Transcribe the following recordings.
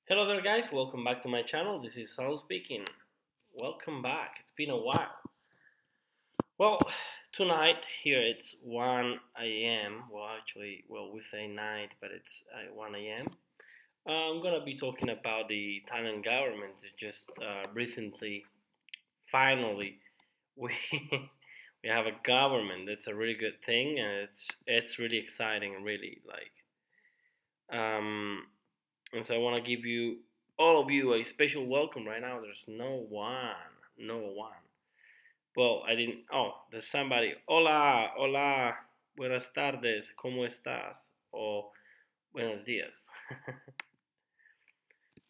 Hello there guys, welcome back to my channel. This is Sal speaking. Welcome back. It's been a while. Well, tonight here it's 1 a.m. We say night, but it's 1 a.m. I'm gonna be talking about the Thailand government. Just recently, finally, we we have a government. That's a really good thing, and it's really exciting. Really um, and so I want to give you all of you a special welcome right now. There's no one. Well, I didn't. Oh, there's somebody. Hola, hola, buenas tardes, ¿cómo estás? Or buenos días.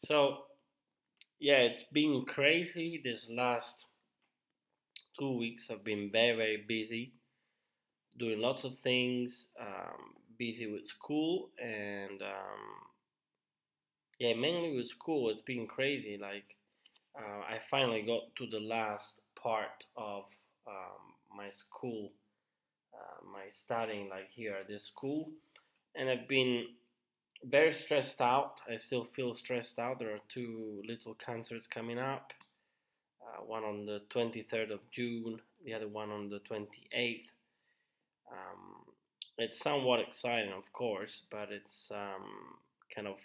So, yeah, it's been crazy. This last 2 weeks I've been very busy, doing lots of things, busy with school, and yeah, mainly with school. It's been crazy. I finally got to the last part of my school, my studying like here at this school, and I've been very stressed out. I still feel stressed out. There are two little concerts coming up. One on the 23rd of June, the other one on the 28th. Um, it's somewhat exciting, of course, but it's kind of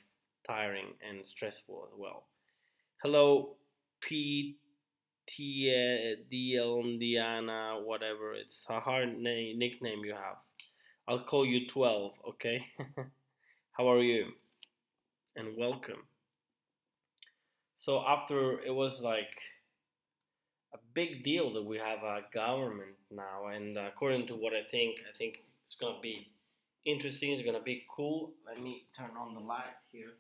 tiring and stressful as well. Hello, PTDL Indiana, whatever. It's a hard nickname you have. I'll call you 12, okay? How are you? And welcome. So after it was like a big deal that we have a government now, and according to what I think it's gonna be interesting. It's gonna be cool. Let me turn on the light here.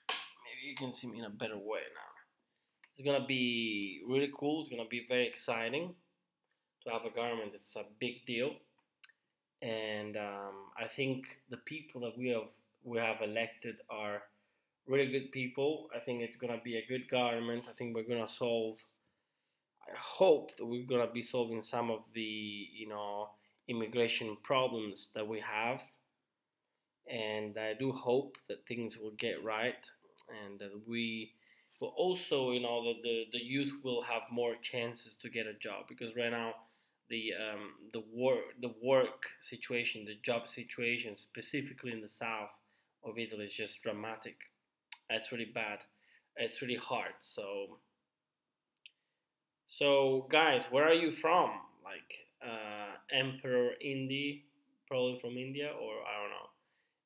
Maybe you can see me in a better way now. It's gonna be really cool. It's gonna be very exciting to have a government. It's a big deal, and I think the people that we have elected are really good people. I think it's gonna be a good government. I think we're gonna solve. I hope that we're gonna be solving some of the immigration problems that we have, and I do hope that things will get right, and that we will also, the youth will have more chances to get a job, because right now the work situation, the job situation, specifically in the south of Italy, is just dramatic. It's really bad. It's really hard. So guys, where are you from? Like Emperor Indy, probably from India, or I don't know.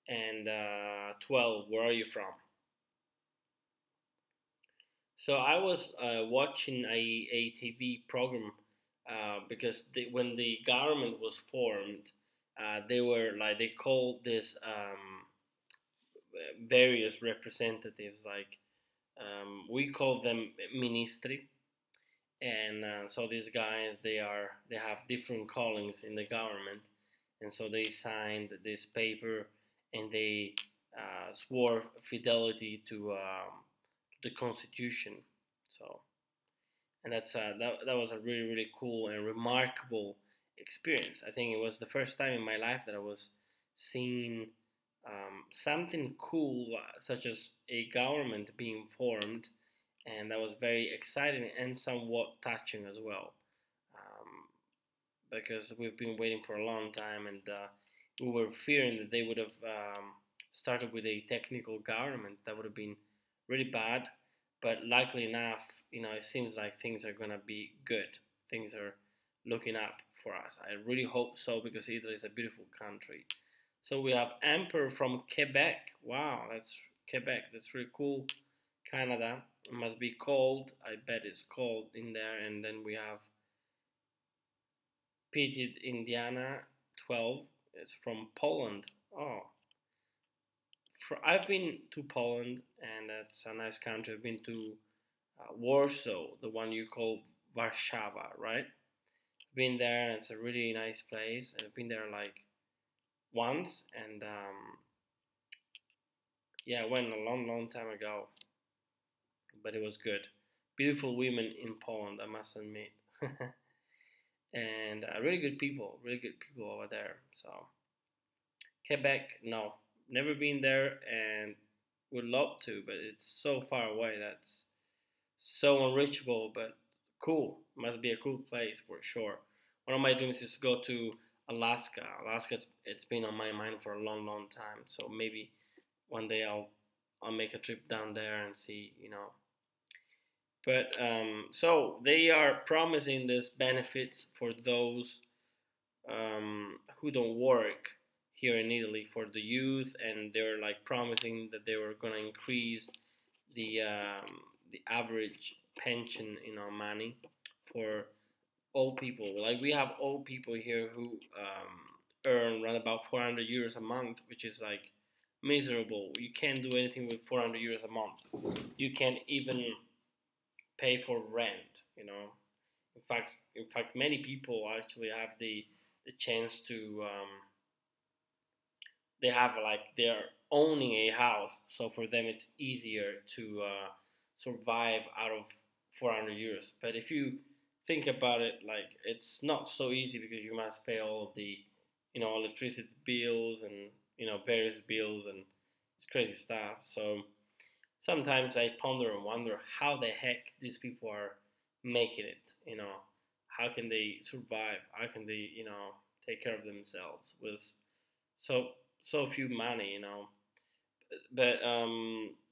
And 12, where are you from? So I was watching a TV program, because when the government was formed, they called this various representatives, like we call them ministri, and so these guys, they have different callings in the government, and so they signed this paper, and they swore fidelity to the constitution. So, and that was a really cool and remarkable experience. I think it was the first time in my life that I was seeing something cool, such as a government being formed, and that was very exciting and somewhat touching as well, um, because we've been waiting for a long time, and we were fearing that they would have started with a technical government. That would have been really bad, but luckily enough, it seems like things are gonna be good. Things are looking up for us. I really hope so, because Italy is a beautiful country. So we have Emperor from Quebec. Wow, that's Quebec. That's really cool. Canada. It must be cold. I bet it's cold in there. And then we have Petit Indiana 12. It's from Poland. Oh, I've been to Poland, and it's a nice country. I've been to Warsaw, the one you call Warszawa, right? I've been there, and it's a really nice place. I've been there like once, and yeah, I went a long time ago, but it was good. Beautiful women in Poland, I must admit. And really good people over there. So Quebec, no, never been there, and would love to, but it's so far away. That's so unreachable, but cool. Must be a cool place for sure. One of my dreams is to go to Alaska. Alaska, it's been on my mind for a long, long time. So maybe one day I'll make a trip down there and see, you know. But so they are promising this benefits for those who don't work here in Italy for the youth, and they're like promising that they were gonna increase the average pension, you know, money for old people. Like we have old people here who earn around about 400 euros a month, which is like miserable. You can't do anything with 400 euros a month. You can't even pay for rent. You know, in fact, many people actually have the chance to they have like they're owning a house, so for them it's easier to survive out of 400 euros. But if you think about it, like it's not so easy because you must pay all of the, you know, electricity bills and, you know, various bills, and it's crazy stuff. So sometimes I ponder and wonder how the heck these people are making it. You know, how can they survive? How can they, you know, take care of themselves with so so few money? You know, but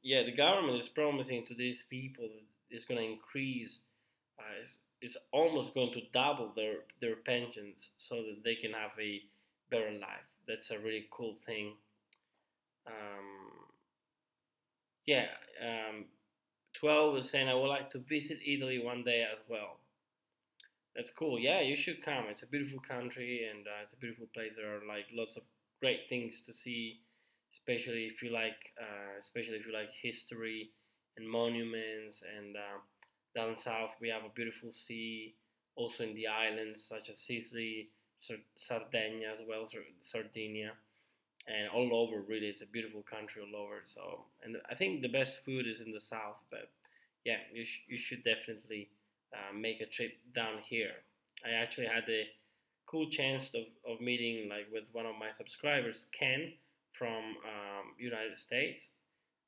yeah, the government is promising to these people that it's going to increase. It's almost going to double their pensions so that they can have a better life. That's a really cool thing. Um, yeah, 12 is saying I would like to visit Italy one day as well. That's cool. Yeah, you should come. It's a beautiful country, and it's a beautiful place. There are like lots of great things to see, especially if you like history and monuments. And down south, we have a beautiful sea. Also in the islands such as Sicily, Sardinia as well, Sardinia, and all over. Really, it's a beautiful country all over. So, and I think the best food is in the south. But yeah, you should definitely make a trip down here. I actually had the cool chance of meeting like with one of my subscribers, Ken from United States,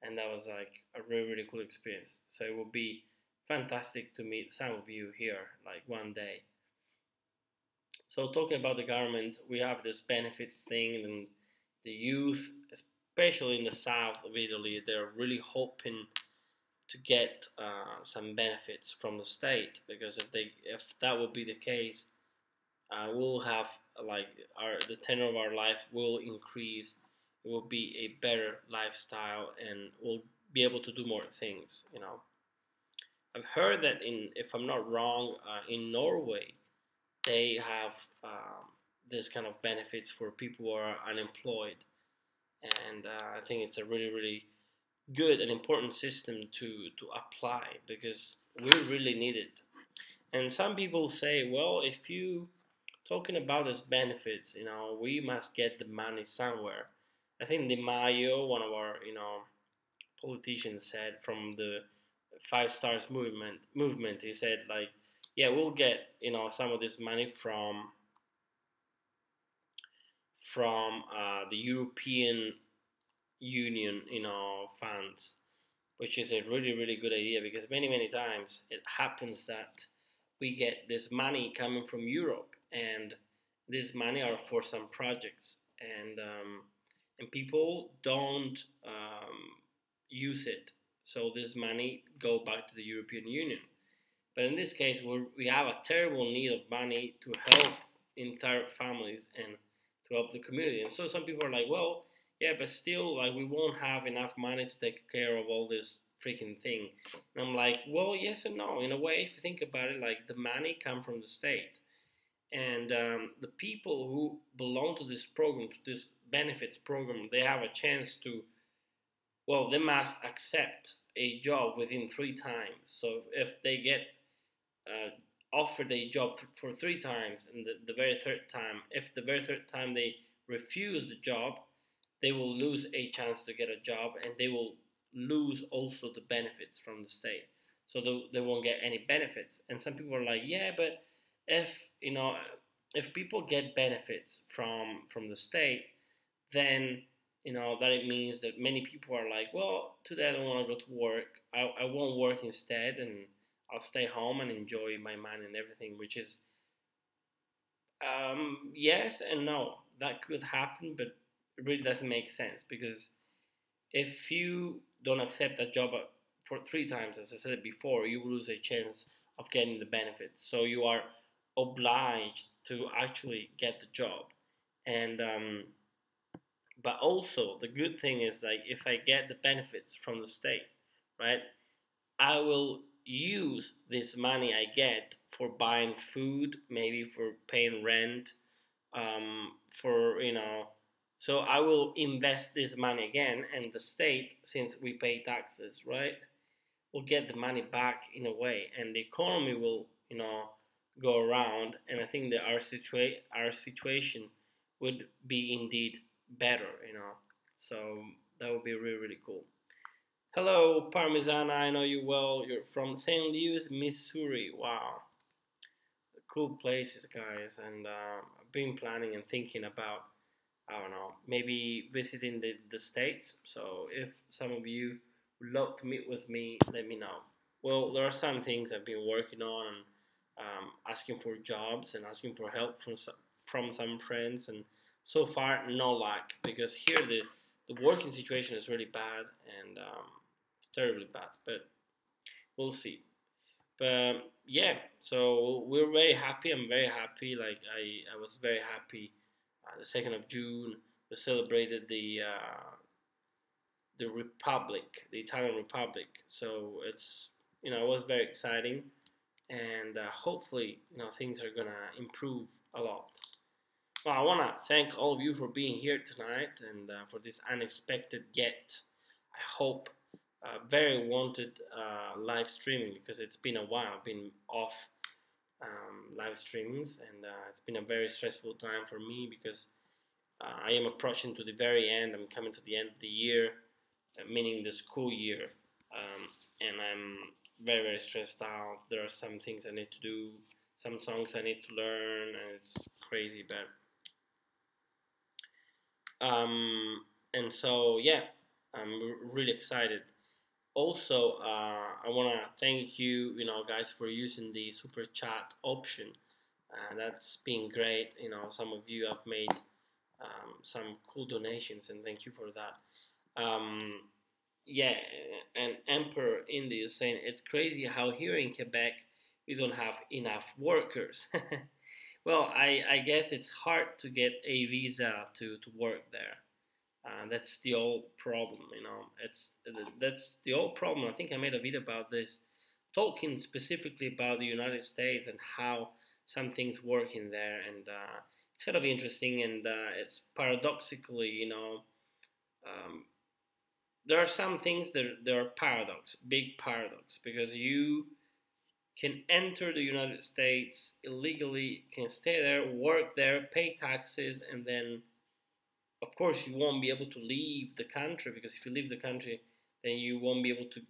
and that was like a really really cool experience. So it would be fantastic to meet some of you here like one day. So talking about the government, we have this benefits thing, and the youth, especially in the south of Italy, they're really hoping to get some benefits from the state, because if that would be the case, we'll have like the tenor of our life will increase. It will be a better lifestyle, and we'll be able to do more things. You know, I've heard that if I'm not wrong, in Norway they have this kind of benefits for people who are unemployed, and I think it's a really really good and important system to apply, because we really need it. And some people say, well, if you talking about these benefits, you know, we must get the money somewhere. I think Di Maio, one of our, you know, politicians, said from the Five Stars movement, he said like, yeah, we'll get, you know, some of this money from the European Union, you know, funds, which is a really really good idea, because many times it happens that we get this money coming from Europe, and this money are for some projects, and people don't use it, so this money go back to the European Union. But in this case, we have a terrible need of money to help entire families and to help the community. And so some people are like, well, yeah, but still, like, we won't have enough money to take care of all this freaking thing. And I'm like, well, yes and no. In a way, if you think about it, like, the money come from the state. And the people who belong to this program, to this benefits program, they have a chance to, well, they must accept a job within 3 times. So if they get uh, offered a job for 3 times, and the very third time, if the very third time they refuse the job, they will lose a chance to get a job, and they will lose also the benefits from the state. So they won't get any benefits. And some people are like, yeah, but if you know, if people get benefits from the state, then that it means that many people are like, well, today I don't want to go to work. I won't work instead, and I'll stay home and enjoy my money and everything, which is yes and no. That could happen, but it really doesn't make sense because if you don't accept that job for 3 times, as I said before, you will lose a chance of getting the benefits. So you are obliged to actually get the job. And but also the good thing is like if I get the benefits from the state, right? I will use this money I get for buying food, maybe for paying rent, for so I will invest this money again, and the state, since we pay taxes, right, will get the money back in a way, and the economy will go around, and I think that our situation would be indeed better. So that would be really really cool. Hello, Parmesana. I know you well. You're from St. Louis, Missouri. Wow, cool places, guys. And I've been planning and thinking about, I don't know, maybe visiting the States. So if some of you would love to meet with me, let me know. Well, there are some things I've been working on, and asking for jobs and asking for help from some friends, and so far no luck because here the working situation is really bad, and terribly bad. But we'll see. But yeah, so we're very happy. I'm very happy. Like I was very happy. The 2nd of June, we celebrated the Republic, the Italian Republic. So it was very exciting, and hopefully things are gonna improve a lot. Well, I wanna thank all of you for being here tonight, and for this unexpected yet, I hope, very wanted live streaming, because it's been a while. I've been off live streamings, and it's been a very stressful time for me because I am approaching to the very end. I'm coming to the end of the year, meaning the school year, and I'm very very stressed out. There are some things I need to do, some songs I need to learn, and it's crazy. But and so yeah, I'm really excited. Also, I want to thank you, guys, for using the super chat option. That's been great. Some of you have made some cool donations, and thank you for that. Yeah, and Emperor Indy is saying it's crazy how here in Quebec we don't have enough workers. Well, I guess it's hard to get a visa to work there. That's the old problem. That's the old problem. I think I made a video about this, talking specifically about the United States and how some things work in there, and it's kind of interesting, and it's paradoxically, um, there are some things that there are paradox, big paradox, because you can enter the United States illegally, can stay there, work there, pay taxes, and then of course you won't be able to leave the country, because if you leave the country then you won't be able to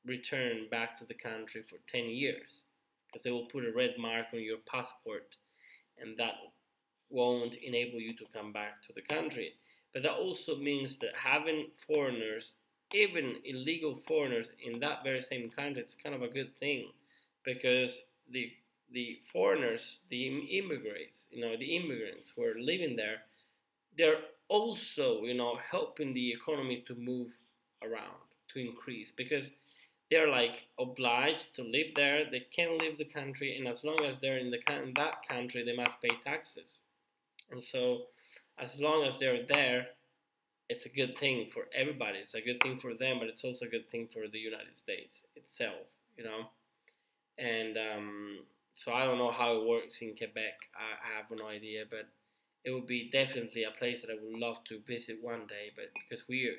return back to the country for 10 years, because they will put a red mark on your passport, and that won't enable you to come back to the country. But that also means that having foreigners, even illegal foreigners, in that very same country, it's kind of a good thing, because the foreigners, the immigrants, the immigrants who are living there, they're also, helping the economy to move around, to increase, because they're like obliged to live there. They can't leave the country, and as long as they're in that country, they must pay taxes. And so, as long as they're there, it's a good thing for everybody. It's a good thing for them, but it's also a good thing for the United States itself, And so I don't know how it works in Quebec. I have no idea, but it would be definitely a place that I would love to visit one day. But because we're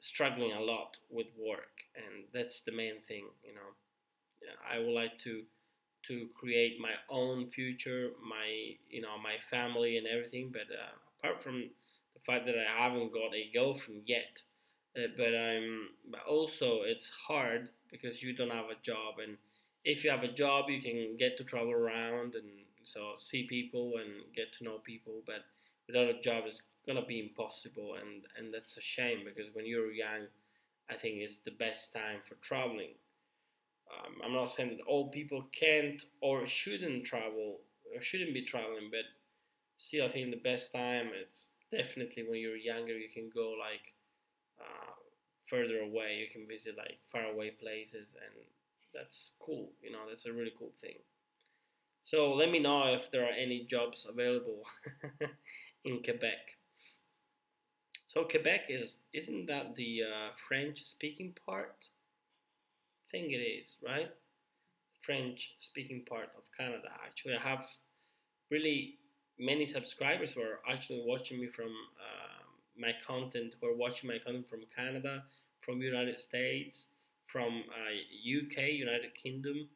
struggling a lot with work, and that's the main thing. I would like to create my own future, my family and everything. But apart from the fact that I haven't got a girlfriend yet, but also it's hard because you don't have a job, and if you have a job, you can get to travel around and so see people and get to know people. But without a job, gonna be impossible, and that's a shame because when you're young, I think it's the best time for traveling. I'm not saying that all people can't or shouldn't travel or shouldn't be traveling, but still, I think the best time is definitely when you're younger. You can go like uh, further away. You can visit like far away places, and that's cool. You know, that's a really cool thing. So let me know if there are any jobs available in Quebec. So Quebec isn't that the French speaking part? I think it is, right? French speaking part of Canada. Actually, I have really many subscribers who are actually watching me from my content, who are watching my content from Canada, from United States, from UK, United Kingdom,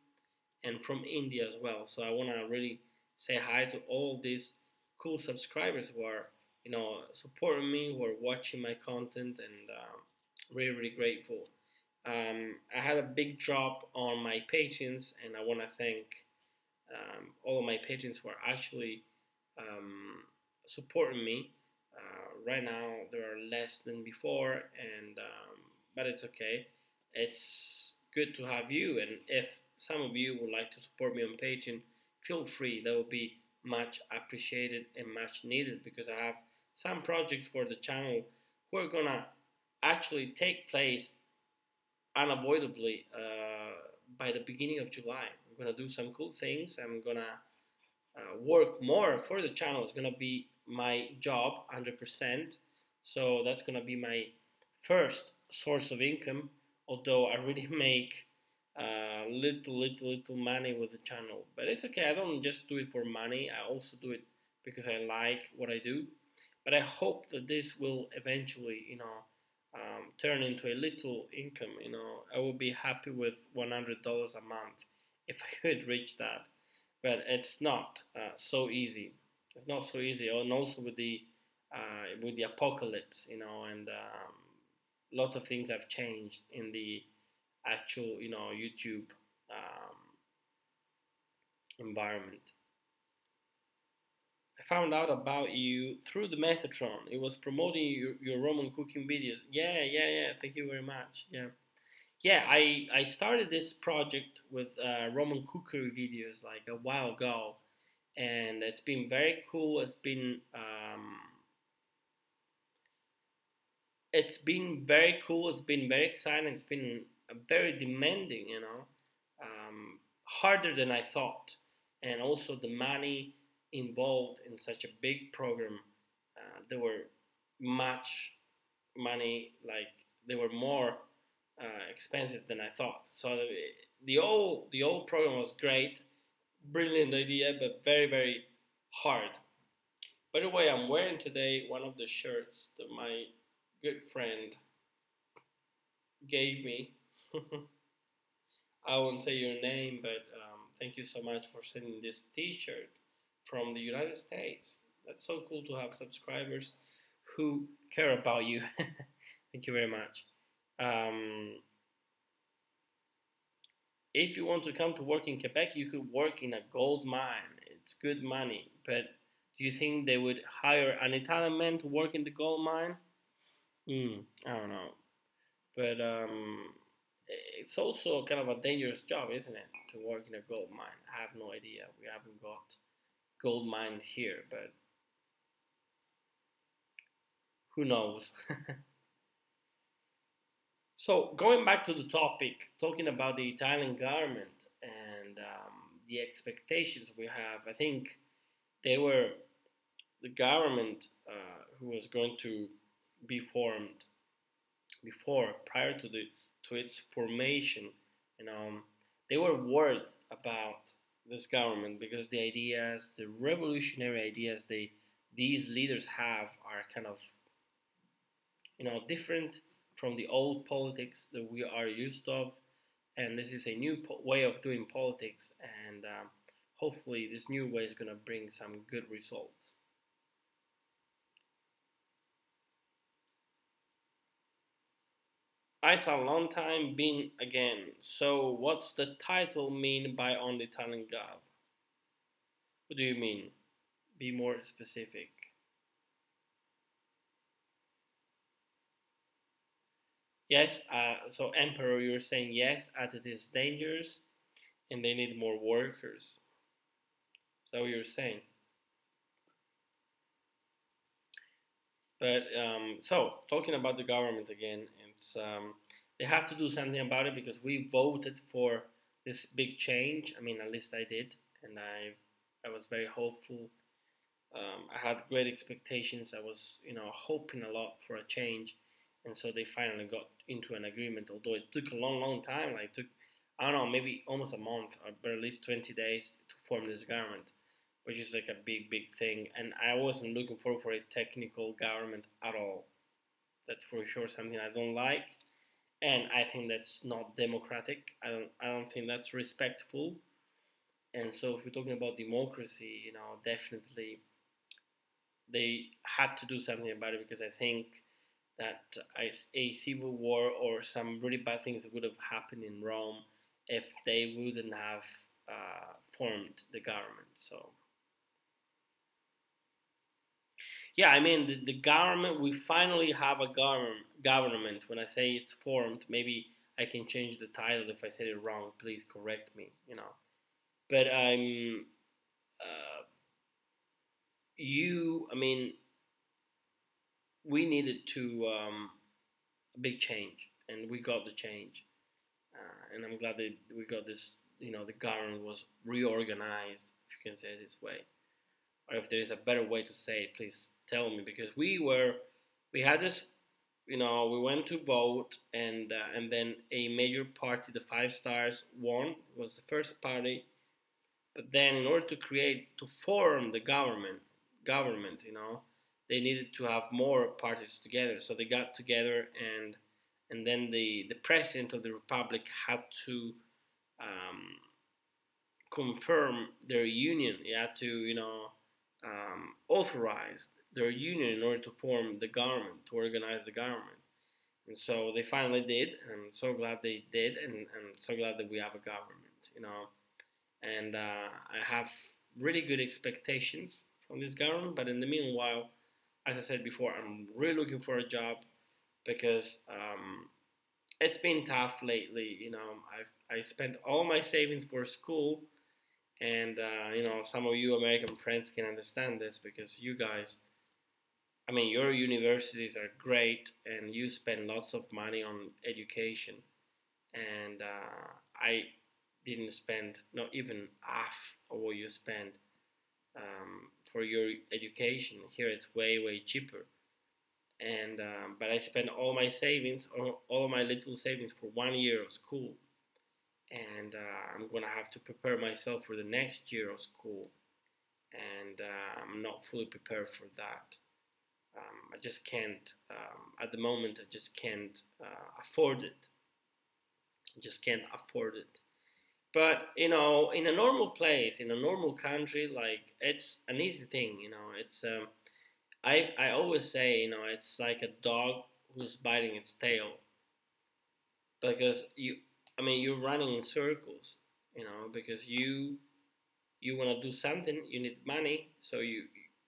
and from India as well. So I want to really say hi to all of these cool subscribers who are, supporting me, who are watching my content, and really, really grateful. I had a big drop on my patrons, and I want to thank all of my patrons who are actually supporting me. Right now, there are less than before, and but it's okay. It's good to have you, and if some of you would like to support me on Patreon, feel free. That will be much appreciated and much needed because I have some projects for the channel who are gonna actually take place unavoidably by the beginning of July. I'm gonna do some cool things. I'm gonna work more for the channel. It's gonna be my job 100%. So that's gonna be my first source of income. Although I really make little money with the channel, but it's okay. I don't just do it for money. I also do it because I like what I do. But I hope that this will eventually, turn into a little income. I will be happy with $100 a month if I could reach that. But it's not so easy. It's not so easy, and also with the apocalypse, and lots of things have changed in the actual, YouTube um, environment. I found out about you through the Metatron. It was promoting your Roman cooking videos. Yeah, yeah, yeah. Thank you very much. Yeah, yeah. I started this project with Roman cookery videos like a while ago, and it's been very cool. It's been very cool. It's been very exciting. It's been very demanding. Harder than I thought, and also the money involved in such a big program. There were much money, like they were more expensive than I thought. So the old program was great, brilliant idea, but very very hard. By the way, I'm wearing today one of the shirts that my good friend gave me. I won't say your name, but thank you so much for sending this T-shirt from the United States. That's so cool to have subscribers who care about you. Thank you very much. Um, if you want to come to work in Quebec, you could work in a gold mine. It's good money, but do you think they would hire an Italian man to work in the gold mine? I don't know. But it's also kind of a dangerous job, isn't it, to work in a gold mine? I have no idea. We haven't got gold mines here, but who knows? So going back to the topic, talking about the Italian government and the expectations we have, I think they were the government who was going to be formed before, prior to its formation. You know, they were worried about this government because the ideas, the revolutionary ideas these leaders have are kind of, different from the old politics that we are used of, and this is a new way of doing politics, and hopefully this new way is going to bring some good results. I saw a long time been again. So what's the title mean by on the Italian gov? What do you mean? Be more specific. Yes, so Emperor, you're saying yes, as it is dangerous, and they need more workers. So you're saying. But so talking about the government again, it's they have to do something about it because we voted for this big change. I mean, at least I did, and I was very hopeful. I had great expectations. I was, hoping a lot for a change, and so they finally got into an agreement. Although it took a long, long time. Like it took, I don't know, maybe almost a month, but at least 20 days to form this government, which is like a big, big thing. And I wasn't looking forward for a technical government at all. That's for sure something I don't like, and I think that's not democratic. I don't think that's respectful. And so, if we're talking about democracy, definitely they had to do something about it because I think that a civil war or some really bad things would have happened in Rome if they wouldn't have formed the government. So yeah, I mean the government. We finally have a government. When I say it's formed, maybe I can change the title if I said it wrong. Please correct me. But I mean, we needed to a big change, and we got the change, and I'm glad that we got this. The government was reorganized, if you can say it this way, or if there is a better way to say it, please tell me because we had this. We went to vote, and then a major party, the Five Stars, won. It was the first party, but then in order to form the government, they needed to have more parties together. So they got together, and then the president of the republic had to um, confirm their union. He had to authorize their union in order to form the government, to organize the government. And so they finally did, and I'm so glad they did, and so glad that we have a government. And I have really good expectations from this government. But in the meanwhile, as I said before, I'm really looking for a job because it's been tough lately. I spent all my savings for school, and some of you American friends can understand this because you guys, I mean, your universities are great, and you spend lots of money on education, and I didn't spend not even half of what you spend for your education. Here it's way, way cheaper. And but I spent all my savings, all my little savings for 1 year of school, and I'm gonna have to prepare myself for the next year of school, and I'm not fully prepared for that. I just can't at the moment. I just can't afford it. I just can't afford it. But in a normal place, in a normal country, like it's an easy thing. It's I always say, it's like a dog who's biting its tail because I mean, you're running in circles, because you want to do something, you need money, so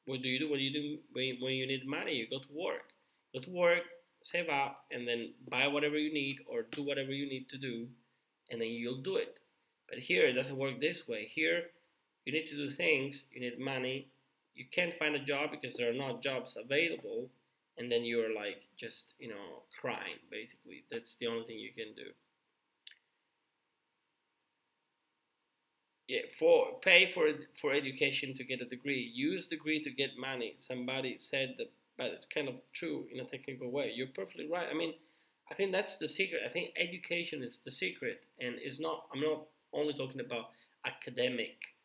what do you do? What do you do when you need money? You go to work, save up, and then buy whatever you need or do whatever you need to do, and then you'll do it. But here it doesn't work this way. Here you need to do things, you need money, you can't find a job because there are not jobs available, and then you're like just crying basically. That's the only thing you can do. Yeah, for pay for education to get a degree. Use degree to get money. Somebody said that, but it's kind of true in a technical way. You're perfectly right. I mean, I think that's the secret. I think education is the secret, and it's not. I'm not only talking about academic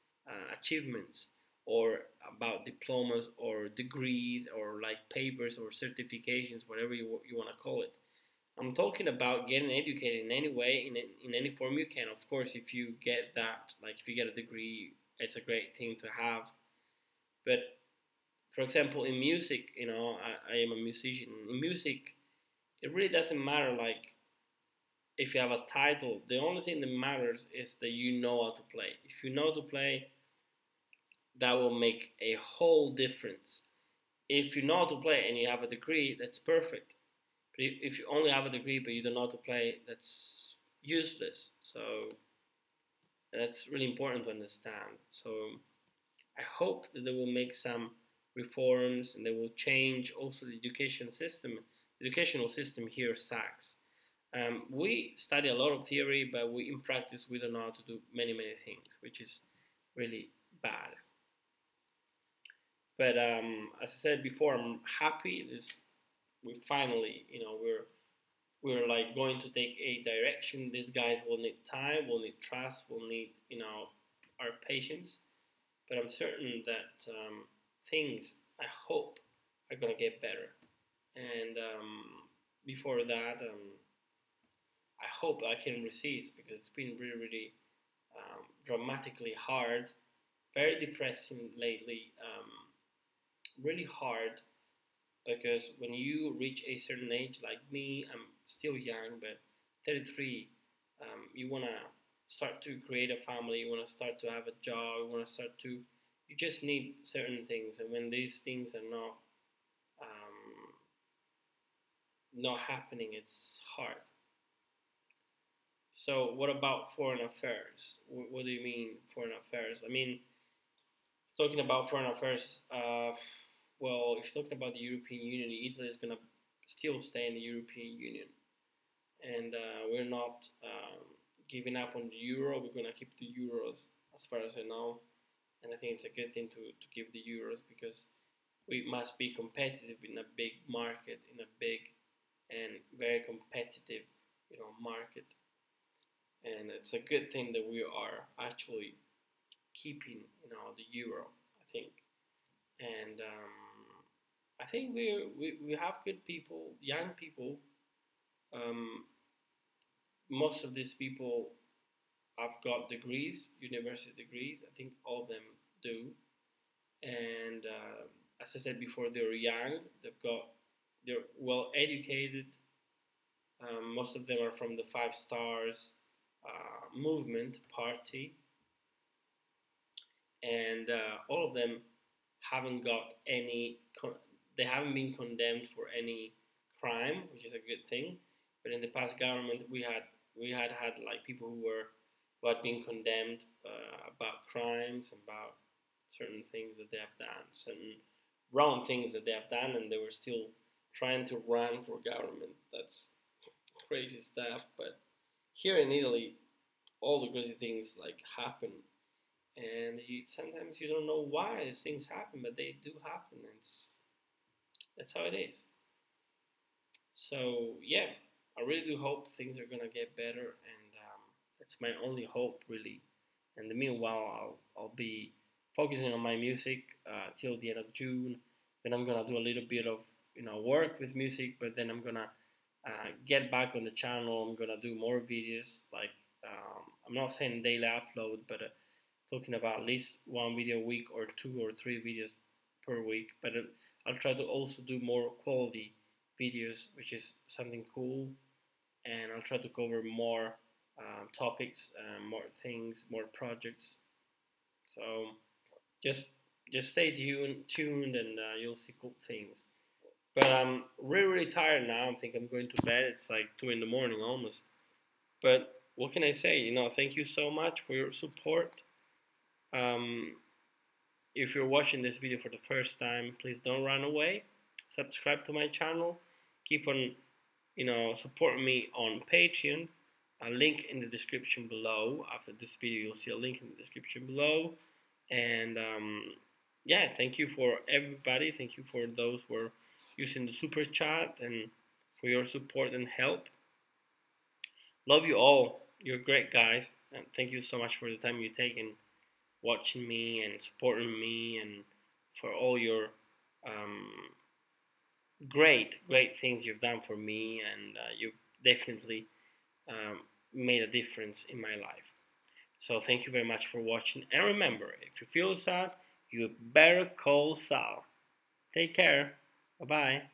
achievements or about diplomas or degrees or like papers or certifications, whatever you want to call it. I'm talking about getting educated in any way, in any form you can. Of course, if you get that, like if you get a degree, it's a great thing to have. But for example, in music, I am a musician. In music, it really doesn't matter like if you have a title. The only thing that matters is that you know how to play. If you know to play, that will make a whole difference. If you know how to play and you have a degree, that's perfect. But if you only have a degree but you don't know how to play, that's useless. So that's really important to understand. So I hope that they will make some reforms and they will change also the education system. The educational system here sucks. We study a lot of theory, but in practice we don't know how to do many things, which is really bad. But as I said before, I'm happy this we finally, we're like going to take a direction. These guys will need time, will need trust, will need our patience. But I'm certain that things, I hope, are gonna get better. And before that, I hope I can resist because it's been really dramatically hard, very depressing lately, really hard because when you reach a certain age, like me, I'm still young, but 33, you want to start to create a family, you want to start to have a job, you just need certain things, and when these things are not happening, it's hard. So what about foreign affairs? What do you mean foreign affairs? I mean, talking about foreign affairs, well, if you're talking about the European Union, Italy is going to still stay in the European Union. And we're not giving up on the euro. We're going to keep the euros as far as I know. And I think it's a good thing to keep the euros because we must be competitive in a big market, in a big and very competitive market. And it's a good thing that we are actually keeping the euro, I think. And I think we have good people, young people. Most of these people have got degrees, university degrees. I think all of them do. And as I said before, they're young. They're well educated. Most of them are from the Five Stars movement party, and all of them haven't got any. They haven't been condemned for any crime, which is a good thing. But in the past government, we had like people who had been condemned about crimes, about certain things that they have done, certain wrong things that they have done, and they were still trying to run for government. That's crazy stuff. But here in Italy, all the crazy things like happen, and sometimes you don't know why these things happen, but they do happen, and that's how it is. So yeah, I really do hope things are gonna get better, and that's my only hope really. In the meanwhile, I'll be focusing on my music till the end of June. Then I'm gonna do a little bit of work with music, but then I'm gonna get back on the channel. I'm gonna do more videos. Like I'm not saying daily upload, but talking about at least one video a week or 2 or 3 videos per week. But I'll try to also do more quality videos, which is something cool, and I'll try to cover more topics, more things, more projects. So just stay tuned, and you'll see cool things. But I'm really tired now. I think I'm going to bed. It's like 2 in the morning almost. But what can I say? Thank you so much for your support. If you're watching this video for the first time, please don't run away. Subscribe to my channel. Keep on, support me on Patreon. A link in the description below. After this video, you'll see a link in the description below. And yeah, thank you for everybody. Thank you for those who are using the super chat and for your support and help. Love you all. You're great guys, and thank you so much for the time you've taken watching me and supporting me, and for all your great things you've done for me, and you've definitely made a difference in my life. So thank you very much for watching, and remember, if you feel sad, you better call Sal. Take care. Bye bye.